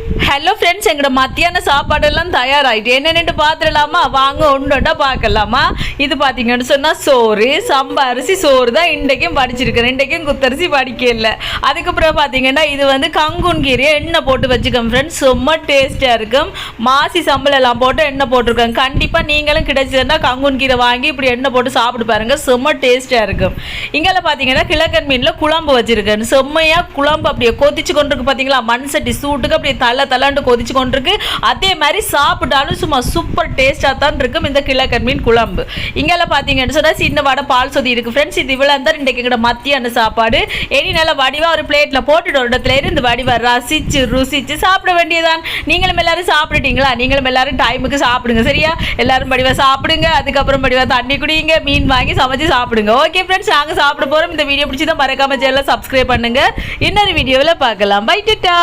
Hello friends, எங்களோட மத்தியான சாப்பாடெல்லாம் தயாராகிட்டு என்னென்னு பார்த்துடலாமா? வாங்க ஒன்றா பார்க்கலாமா? இது பார்த்தீங்கன்னு சொன்னால் சோறு, சம்பா அரிசி சோறு தான் இன்றைக்கும் படிச்சிருக்கிறேன். இன்றைக்கும் குத்தரிசி படிக்கல. அதுக்கப்புறம் பார்த்தீங்கன்னா இது வந்து கங்குன் கீரையை எண்ணெய் போட்டு வச்சுக்கோங்க ஃப்ரெண்ட்ஸ். ரொம்ப டேஸ்ட்டாக இருக்கும். மாசி சம்பளெல்லாம் போட்டு எண்ணெய் போட்டிருக்கேன். கண்டிப்பாக நீங்களும் கிடைச்சதுன்னா கங்குன் கீரை வாங்கி இப்படி எண்ணெய் போட்டு சாப்பிட்டு பாருங்கள். செம்ம டேஸ்ட்டாக இருக்கும். இங்கெல்லாம் பார்த்தீங்கன்னா கிழக்கன் மீனில் குழம்பு வச்சுருக்கேன். செம்மையாக குழம்பு அப்படியே கொதிச்சு கொண்டிருக்கு. பார்த்தீங்களா, மண் சட்டி சூட்டுக்கு அப்படியே தள்ளாண்டு கொதிச்சு கொண்டிருக்கு. அதே மாதிரி சாப்பிட்டாலும் சும்மா சூப்பர் டேஸ்டாக தான் இருக்கும் இந்த கிழக்கன் மீன் குழம்பு. இங்கெல்லாம் பார்த்தீங்கன்னு சொன்னால் சின்ன வடை பால் சொதி இருக்குது ஃப்ரெண்ட்ஸ். இது இவ்வளோ தான் இன்றைக்கு எங்களோட மத்தியான சாப்பாடு. இனி நல்லா வடிவாக ஒரு பிளேட்டில் போட்டுட்டு ஒரு இடத்துல இருந்து வடிவாக ரசிச்சு ருசிச்சு சாப்பிட வேண்டியதான். நீங்களும் எல்லாரும் சாப்பிட்டுட்டீங்களா? நீங்களும் எல்லாரும் டைமுக்கு சாப்பிடுங்க சரியா? எல்லாரும் வடிவாக சாப்பிடுங்க. அதுக்கப்புறம் வடிவாக தண்ணி குடிங்க, மீன் வாங்கி சமைச்சு சாப்பிடுங்க. ஓகே ஃப்ரெண்ட்ஸ், நாங்கள் சாப்பிட போகிறோம். இந்த வீடியோ பிடிச்சி தான் மறக்காம சேனலை சப்ஸ்கிரைப் பண்ணுங்க. இன்னொரு வீடியோவில் பார்க்கலாம். பை டாடா.